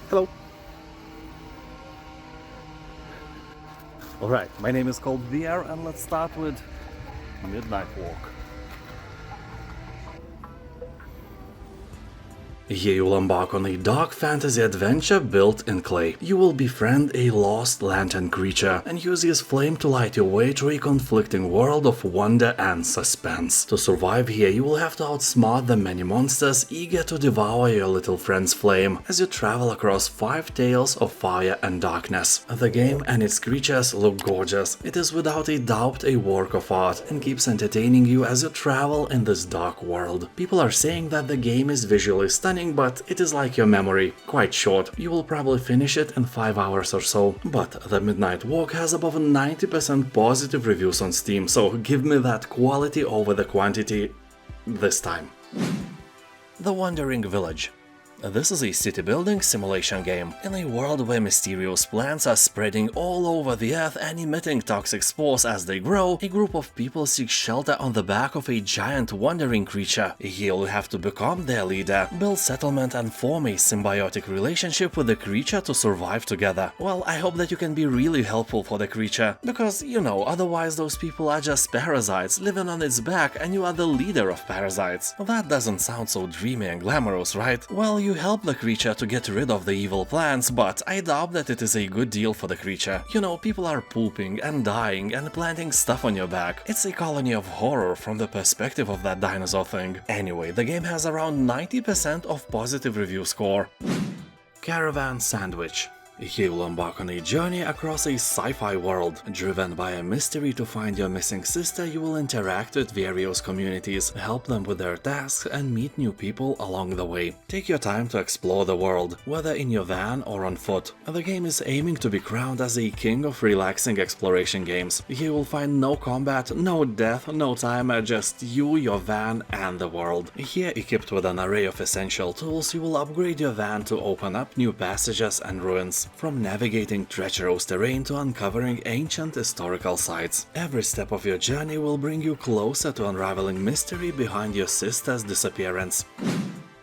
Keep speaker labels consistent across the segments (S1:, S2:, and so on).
S1: Hello. Alright, my name is called VR and let's start with Midnight Walk. Here you will embark on a dark fantasy adventure built in clay. You will befriend a lost lantern creature and use his flame to light your way through a conflicting world of wonder and suspense. To survive here, you will have to outsmart the many monsters eager to devour your little friend's flame as you travel across 5 tales of fire and darkness. The game and its creatures look gorgeous. It is without a doubt a work of art and keeps entertaining you as you travel in this dark world. People are saying that the game is visually stunning, but it is like your memory, quite short. You will probably finish it in 5 hours or so. But the Midnight Walk has above 90% positive reviews on Steam, so give me that quality over the quantity this time. The Wandering Village. This is a city-building simulation game. In a world where mysterious plants are spreading all over the earth and emitting toxic spores as they grow, a group of people seek shelter on the back of a giant wandering creature. You'll have to become their leader, build settlement and form a symbiotic relationship with the creature to survive together. Well, I hope that you can be really helpful for the creature, because, you know, otherwise those people are just parasites living on its back and you are the leader of parasites. That doesn't sound so dreamy and glamorous, right? Well, you help the creature to get rid of the evil plants, but I doubt that it is a good deal for the creature. You know, people are pooping and dying and planting stuff on your back. It's a colony of horror from the perspective of that dinosaur thing. Anyway, the game has around 90% of positive review score. Caravan SandWitch. Here you'll embark on a journey across a sci-fi world. Driven by a mystery to find your missing sister, you will interact with various communities, help them with their tasks, and meet new people along the way. Take your time to explore the world, whether in your van or on foot. The game is aiming to be crowned as a king of relaxing exploration games. Here you will find no combat, no death, no timer, just you, your van, and the world. Here, equipped with an array of essential tools, you will upgrade your van to open up new passages and ruins. From navigating treacherous terrain to uncovering ancient historical sites. Every step of your journey will bring you closer to unraveling mystery behind your sister's disappearance.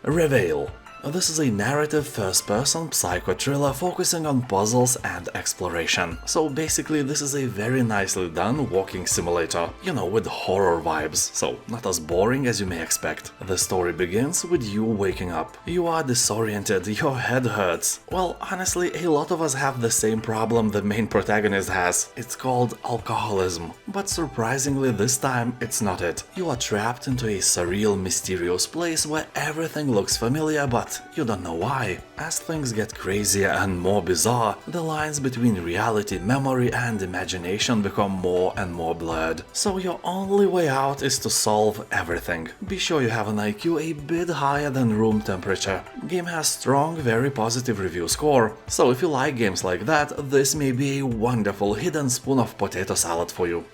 S1: REVEIL. This is a narrative first-person psycho thriller focusing on puzzles and exploration. So basically this is a very nicely done walking simulator, you know, with horror vibes, so not as boring as you may expect. The story begins with you waking up. You are disoriented, your head hurts. Well, honestly, a lot of us have the same problem the main protagonist has. It's called alcoholism. But surprisingly this time, it's not it. You are trapped into a surreal, mysterious place where everything looks familiar but you don't know why. As things get crazier and more bizarre, the lines between reality, memory and imagination become more and more blurred. So your only way out is to solve everything. Be sure you have an IQ a bit higher than room temperature. Game has strong, very positive review score, so if you like games like that, this may be a wonderful hidden spoon of potato salad for you.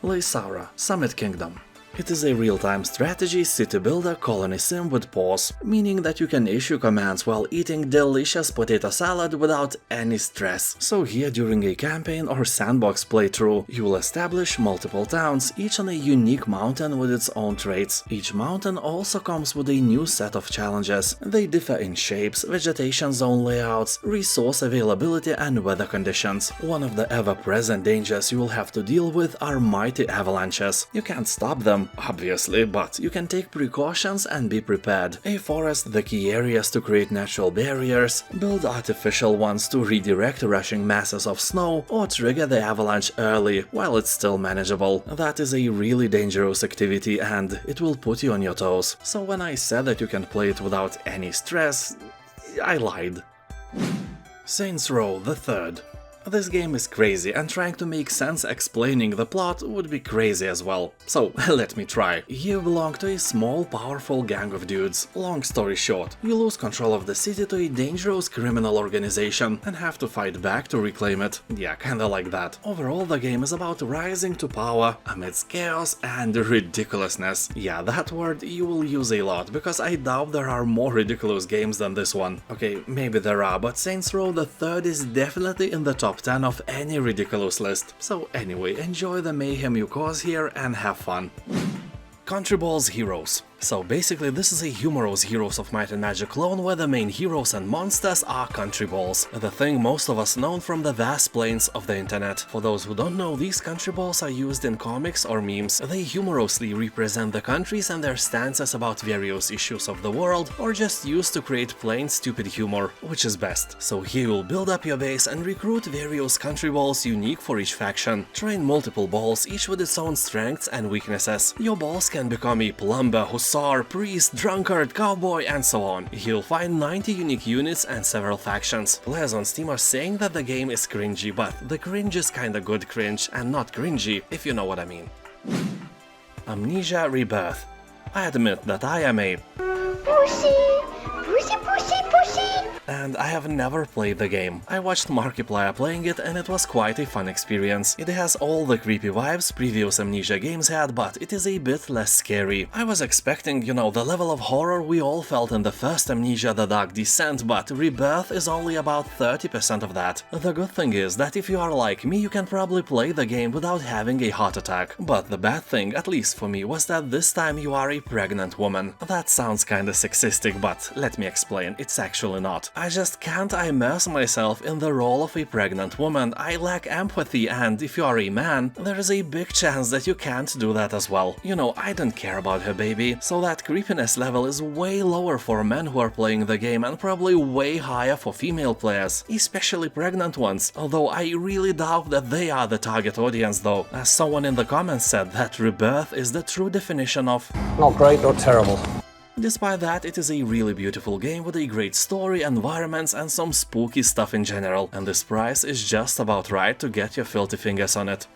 S1: Laysara, Summit Kingdom. It is a real-time strategy city builder colony sim with pause, meaning that you can issue commands while eating delicious potato salad without any stress. So here during a campaign or sandbox playthrough, you will establish multiple towns, each on a unique mountain with its own traits. Each mountain also comes with a new set of challenges. They differ in shapes, vegetation zone layouts, resource availability and weather conditions. One of the ever-present dangers you will have to deal with are mighty avalanches. You can't stop them, obviously, but you can take precautions and be prepared. Afforest the key areas to create natural barriers, build artificial ones to redirect rushing masses of snow, or trigger the avalanche early while it's still manageable. That is a really dangerous activity and it will put you on your toes. So when I said that you can play it without any stress, I lied. Saints Row the Third. This game is crazy, and trying to make sense explaining the plot would be crazy as well. So, let me try. You belong to a small, powerful gang of dudes. Long story short, you lose control of the city to a dangerous criminal organization and have to fight back to reclaim it. Yeah, kinda like that. Overall, the game is about rising to power amidst chaos and ridiculousness. Yeah, that word you will use a lot, because I doubt there are more ridiculous games than this one. Okay, maybe there are, but Saints Row the Third is definitely in the top 10 of any ridiculous list. So anyway, enjoy the mayhem you cause here and have fun. CountryBalls Heroes. So basically this is a humorous Heroes of Might and Magic clone where the main heroes and monsters are country balls, the thing most of us know from the vast plains of the internet. For those who don't know, these country balls are used in comics or memes. They humorously represent the countries and their stances about various issues of the world, or just used to create plain stupid humor, which is best. So here you'll build up your base and recruit various country balls unique for each faction. Train multiple balls, each with its own strengths and weaknesses. Your balls can become a plumber, hussar, priest, drunkard, cowboy, and so on. You'll find 90 unique units and several factions. Players on Steam are saying that the game is cringy, but the cringe is kinda good cringe and not cringy, if you know what I mean. Amnesia Rebirth. I admit that I am a
S2: Pussy! Pussy, pussy, pussy!
S1: and I have never played the game. I watched Markiplier playing it and it was quite a fun experience. It has all the creepy vibes previous Amnesia games had, but it is a bit less scary. I was expecting, you know, the level of horror we all felt in the first Amnesia: The Dark Descent, but Rebirth is only about 30% of that. The good thing is that if you are like me, you can probably play the game without having a heart attack. But the bad thing, at least for me, was that this time you are a pregnant woman. That sounds kinda sexistic, but let me explain, it's actually not. I just can't immerse myself in the role of a pregnant woman. I lack empathy, and if you are a man, there is a big chance that you can't do that as well. You know, I don't care about her baby, so that creepiness level is way lower for men who are playing the game and probably way higher for female players, especially pregnant ones, although I really doubt that they are the target audience though, as someone in the comments said that Rebirth is the true definition of
S3: not great, not terrible.
S1: Despite that, it is a really beautiful game with a great story, environments, and some spooky stuff in general, and this price is just about right to get your filthy fingers on it.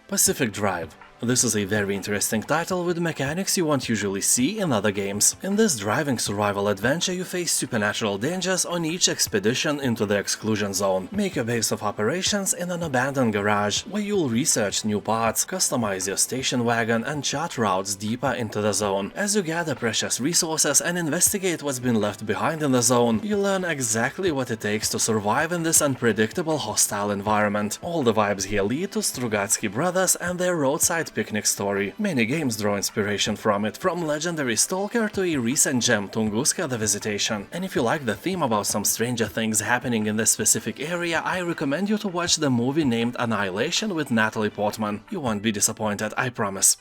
S1: Pacific Drive. This is a very interesting title with mechanics you won't usually see in other games. In this driving survival adventure you face supernatural dangers on each expedition into the exclusion zone. Make a base of operations in an abandoned garage, where you'll research new parts, customize your station wagon and chart routes deeper into the zone. As you gather precious resources and investigate what's been left behind in the zone, you learn exactly what it takes to survive in this unpredictable hostile environment. All the vibes here lead to Strugatsky Brothers and their roadside picnic story. Many games draw inspiration from it, from legendary Stalker to a recent gem, Tunguska the Visitation. And if you like the theme about some stranger things happening in this specific area, I recommend you to watch the movie named Annihilation with Natalie Portman. You won't be disappointed, I promise.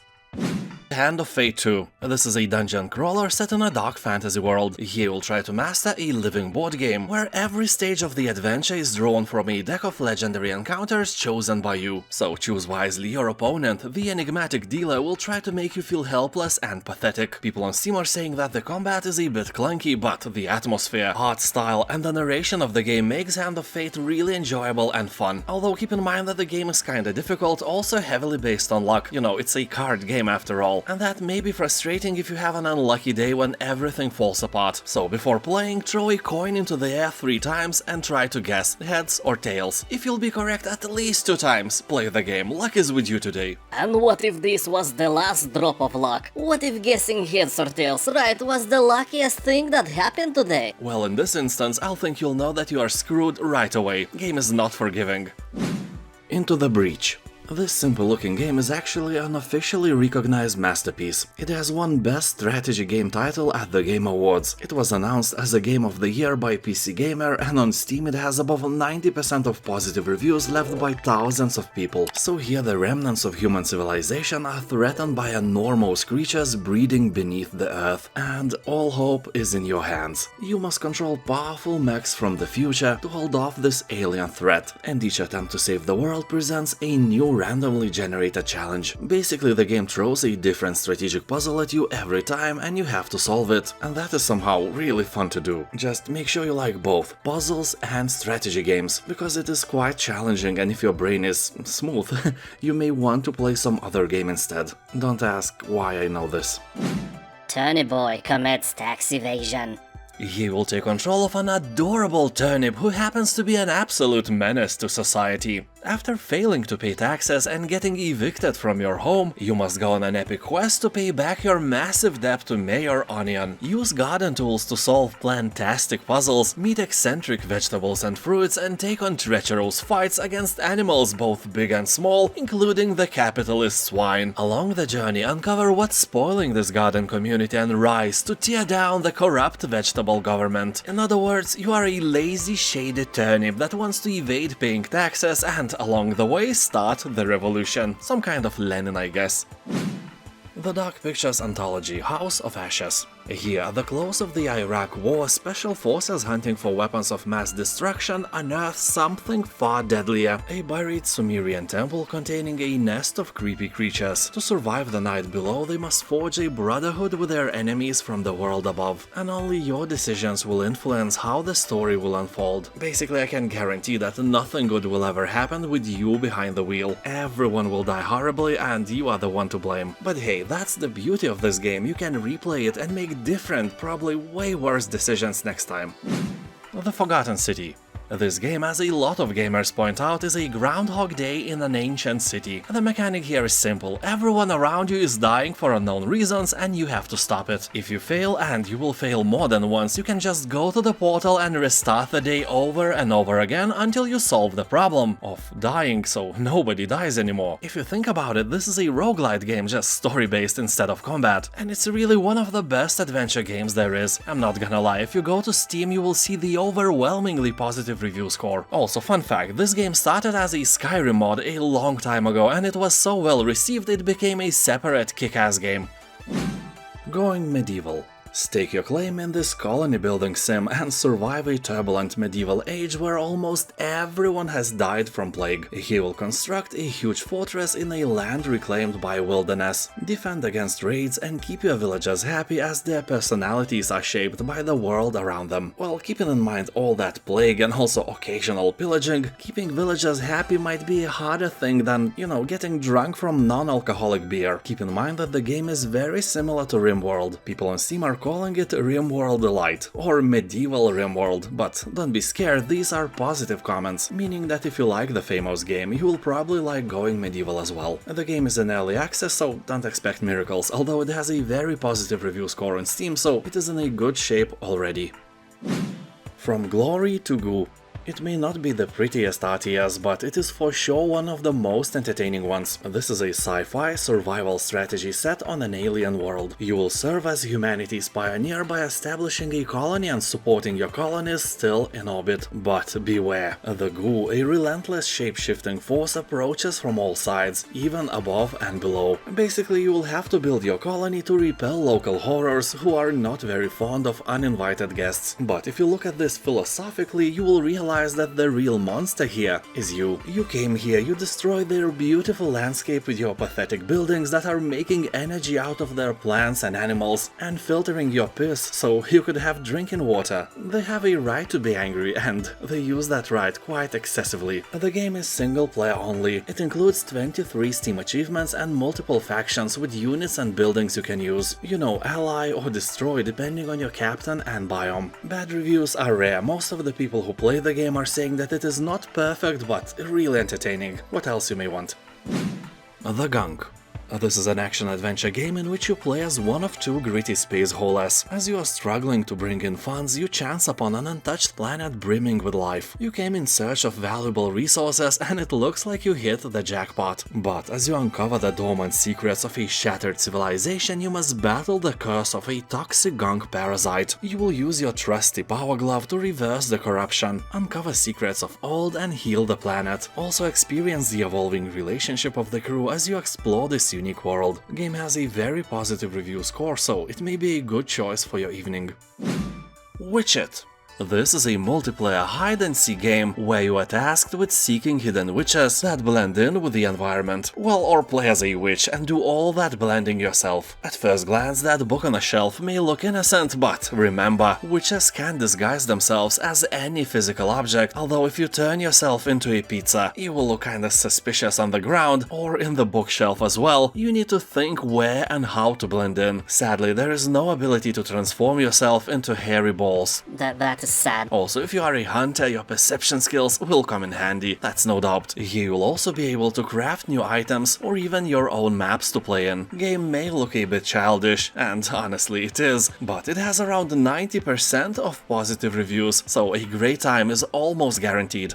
S1: Hand of Fate 2. This is a dungeon crawler set in a dark fantasy world. Here you'll try to master a living board game, where every stage of the adventure is drawn from a deck of legendary encounters chosen by you. So choose wisely your opponent. The enigmatic dealer will try to make you feel helpless and pathetic. People on Steam are saying that the combat is a bit clunky, but the atmosphere, art style, and the narration of the game makes Hand of Fate really enjoyable and fun. Although keep in mind that the game is kinda difficult, also heavily based on luck. You know, it's a card game after all. And that may be frustrating if you have an unlucky day when everything falls apart. So before playing, throw a coin into the air 3 times and try to guess heads or tails. If you'll be correct at least 2 times, play the game. Luck is with you today.
S4: And what if this was the last drop of luck? What if guessing heads or tails right was the luckiest thing that happened today?
S1: Well, in this instance, I'll think you'll know that you are screwed right away. Game is not forgiving. Into the Breach. This simple-looking game is actually an officially recognized masterpiece. It has won Best Strategy Game title at the Game Awards. It was announced as a Game of the Year by PC Gamer, and on Steam it has above 90% of positive reviews left by thousands of people. So here the remnants of human civilization are threatened by enormous creatures breeding beneath the earth, and all hope is in your hands. You must control powerful mechs from the future to hold off this alien threat, and each attempt to save the world presents a new randomly generated challenge. Basically, the game throws a different strategic puzzle at you every time and you have to solve it, and that is somehow really fun to do. Just make sure you like both puzzles and strategy games, because it is quite challenging, and if your brain is smooth, you may want to play some other game instead. Don't ask why I know this.
S4: Turnip boy commits tax evasion.
S1: He will take control of an adorable Turnip who happens to be an absolute menace to society. After failing to pay taxes and getting evicted from your home, you must go on an epic quest to pay back your massive debt to Mayor Onion. Use garden tools to solve plantastic puzzles, meet eccentric vegetables and fruits, and take on treacherous fights against animals both big and small, including the capitalist swine. Along the journey, uncover what's spoiling this garden community and rise to tear down the corrupt vegetable government. In other words, you are a lazy, shaded turnip that wants to evade paying taxes and, along the way, start the revolution. Some kind of Lenin, I guess. The Dark Pictures Anthology, House of Ashes. Here, at the close of the Iraq War, special forces hunting for weapons of mass destruction unearth something far deadlier, a buried Sumerian temple containing a nest of creepy creatures. To survive the night below, they must forge a brotherhood with their enemies from the world above, and only your decisions will influence how the story will unfold. Basically, I can guarantee that nothing good will ever happen with you behind the wheel. Everyone will die horribly and you are the one to blame. But hey, that's the beauty of this game, you can replay it and make different, probably way worse decisions next time. The Forgotten City. This game, as a lot of gamers point out, is a Groundhog Day in an ancient city. The mechanic here is simple, everyone around you is dying for unknown reasons and you have to stop it. If you fail, and you will fail more than once, you can just go to the portal and restart the day over and over again until you solve the problem of dying so nobody dies anymore. If you think about it, this is a roguelite game, just story-based instead of combat, and it's really one of the best adventure games there is. I'm not gonna lie, if you go to Steam you will see the overwhelmingly positive review score. Also, fun fact, this game started as a Skyrim mod a long time ago and it was so well received it became a separate kick-ass game. Going medieval. Stake your claim in this colony building sim and survive a turbulent medieval age where almost everyone has died from plague. He will construct a huge fortress in a land reclaimed by wilderness, defend against raids and keep your villagers happy as their personalities are shaped by the world around them. While keeping in mind all that plague and also occasional pillaging, keeping villagers happy might be a harder thing than, you know, getting drunk from non-alcoholic beer. Keep in mind that the game is very similar to RimWorld. People on Steam are calling it RimWorld Elite or Medieval RimWorld, but don't be scared, these are positive comments, meaning that if you like the famous game, you will probably like Going Medieval as well. The game is in early access, so don't expect miracles, although it has a very positive review score on Steam, so it is in a good shape already. From Glory to Goo. It may not be the prettiest RTS, but it is for sure one of the most entertaining ones. This is a sci-fi survival strategy set on an alien world. You will serve as humanity's pioneer by establishing a colony and supporting your colonies still in orbit. But beware, the Goo, a relentless shape-shifting force, approaches from all sides, even above and below. Basically, you will have to build your colony to repel local horrors who are not very fond of uninvited guests. But if you look at this philosophically, you will realize that the real monster here is you. You came here, you destroyed their beautiful landscape with your pathetic buildings that are making energy out of their plants and animals and filtering your piss so you could have drinking water. They have a right to be angry and they use that right quite excessively. The game is single player only. It includes 23 Steam achievements and multiple factions with units and buildings you can use. You know, ally or destroy depending on your captain and biome. Bad reviews are rare. Most of the people who play the game are saying that it is not perfect but really entertaining. What else you may want? The Gunk. This is an action-adventure game in which you play as one of two gritty space holes. As you are struggling to bring in funds, you chance upon an untouched planet brimming with life. You came in search of valuable resources and it looks like you hit the jackpot. But as you uncover the dormant secrets of a shattered civilization, you must battle the curse of a toxic gunk parasite. You will use your trusty power glove to reverse the corruption, uncover secrets of old and heal the planet. Also experience the evolving relationship of the crew as you explore this unique world. The game has a very positive review score, so it may be a good choice for your evening. Witch It. This is a multiplayer hide-and-seek game where you are tasked with seeking hidden witches that blend in with the environment. Well, or play as a witch and do all that blending yourself. At first glance, that book on a shelf may look innocent, but remember, witches can disguise themselves as any physical object, although if you turn yourself into a pizza, you will look kinda suspicious on the ground or in the bookshelf as well. You need to think where and how to blend in. Sadly, there is no ability to transform yourself into hairy balls.
S4: That is sad.
S1: Also, if you are a hunter, your perception skills will come in handy, that's no doubt. Here you'll also be able to craft new items or even your own maps to play in. Game may look a bit childish, and honestly it is, but it has around 90% of positive reviews, so a great time is almost guaranteed.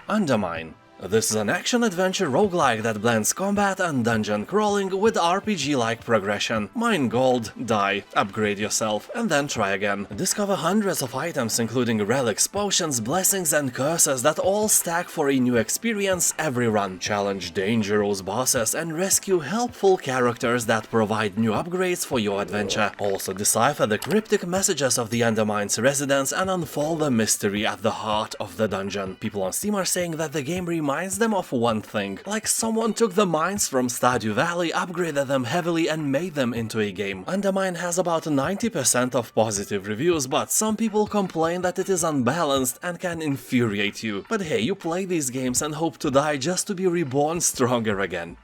S1: UnderMine. This is an action-adventure roguelike that blends combat and dungeon crawling with RPG-like progression. Mine gold, die, upgrade yourself, and then try again. Discover hundreds of items including relics, potions, blessings and curses that all stack for a new experience every run. Challenge dangerous bosses and rescue helpful characters that provide new upgrades for your adventure. Also decipher the cryptic messages of the UnderMine's residents and unfold the mystery at the heart of the dungeon. People on Steam are saying that the game reminds them of one thing, like someone took the mines from Stardew Valley, upgraded them heavily and made them into a game. UnderMine has about 90% of positive reviews, but some people complain that it is unbalanced and can infuriate you. But hey, you play these games and hope to die just to be reborn stronger again.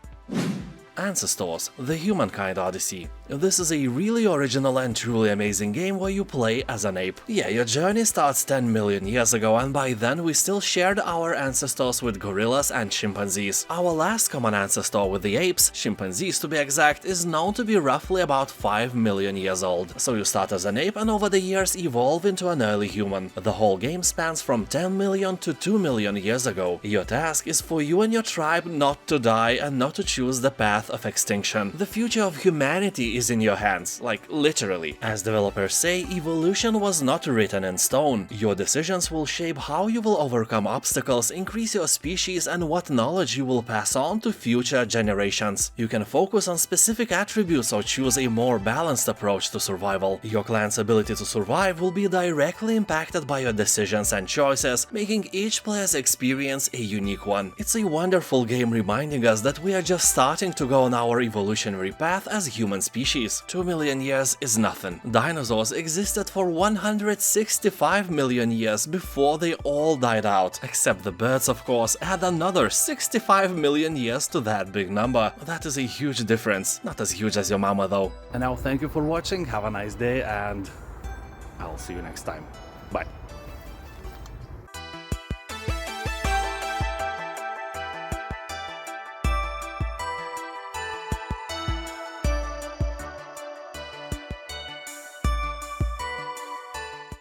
S1: Ancestors, the Humankind Odyssey. This is a really original and truly amazing game where you play as an ape. Yeah, your journey starts 10 million years ago, and by then we still shared our ancestors with gorillas and chimpanzees. Our last common ancestor with the apes, chimpanzees to be exact, is known to be roughly about 5 million years old. So you start as an ape and over the years evolve into an early human. The whole game spans from 10 million to 2 million years ago. Your task is for you and your tribe not to die and not to choose the path of extinction. The future of humanity is in your hands, like literally. As developers say, evolution was not written in stone. Your decisions will shape how you will overcome obstacles, increase your species, and what knowledge you will pass on to future generations. You can focus on specific attributes or choose a more balanced approach to survival. Your clan's ability to survive will be directly impacted by your decisions and choices, making each player's experience a unique one. It's a wonderful game reminding us that we are just starting to go on our evolutionary path as human species. 2 million years is nothing. Dinosaurs existed for 165 million years before they all died out. Except the birds, of course, add another 65 million years to that big number. That is a huge difference. Not as huge as your mama though. And now thank you for watching, have a nice day, and I'll see you next time. Bye.